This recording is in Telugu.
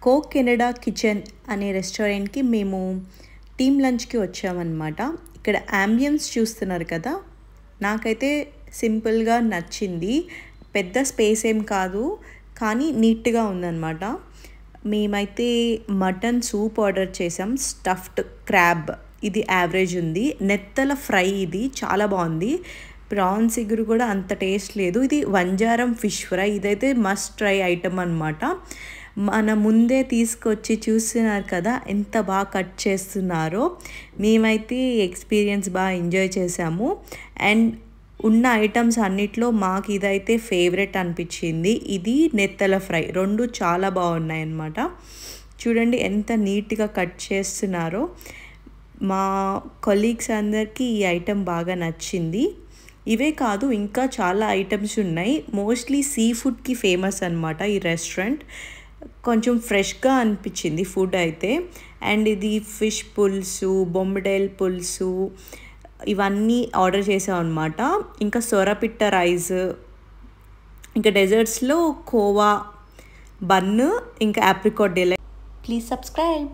కో కెనడా కిచెన్ అనే రెస్టారెంట్కి మేము టీమ్ లంచ్కి వచ్చామన్నమాట. ఇక్కడ యాంబియన్స్ చూస్తున్నారు కదా, నాకైతే సింపుల్గా నచ్చింది. పెద్ద స్పేస్ ఏం కాదు, కానీ నీట్గా ఉందన్నమాట. మేమైతే మటన్ సూప్ ఆర్డర్ చేసాం, స్టఫ్డ్ క్రాబ్. ఇది యావరేజ్ ఉంది. నెత్తల ఫ్రై ఇది చాలా బాగుంది. ప్రాన్స్ ఇగురు కూడా అంత టేస్ట్ లేదు. ఇది వంజారం ఫిష్ ఫ్రై. ఇదైతే మస్ట్ ట్రై ఐటమ్ అనమాట. మన ముందే తీసుకొచ్చి చూస్తున్నారు కదా ఎంత బాగా కట్ చేస్తున్నారో. మేమైతే ఎక్స్పీరియన్స్ బాగా ఎంజాయ్ చేసాము. అండ్ ఉన్న ఐటమ్స్ అన్నిట్లో మాకు ఇదైతే ఫేవరెట్ అనిపించింది. ఇది నెత్తల ఫ్రై. రెండు చాలా బాగున్నాయి అన్నమాట. చూడండి ఎంత నీట్గా కట్ చేస్తున్నారో. మా కొలీగ్స్ అందరికీ ఈ ఐటెం బాగా నచ్చింది. ఇవే కాదు, ఇంకా చాలా ఐటమ్స్ ఉన్నాయి. మోస్ట్లీ సీ ఫుడ్కి ఫేమస్ అనమాట ఈ రెస్టారెంట్. కొంచెం ఫ్రెష్గా అనిపించింది ఫుడ్ అయితే. అండ్ ఇది ఫిష్ పులుసు, బొమ్మడేల్ పులుసు ఇవన్నీ ఆర్డర్ చేసాం అనమాట. ఇంకా సొరపిట్ట రైస్, ఇంకా డెజర్ట్స్లో కోవా బన్, ఇంకా ఆప్రికాట్ డిలైట్. Please subscribe.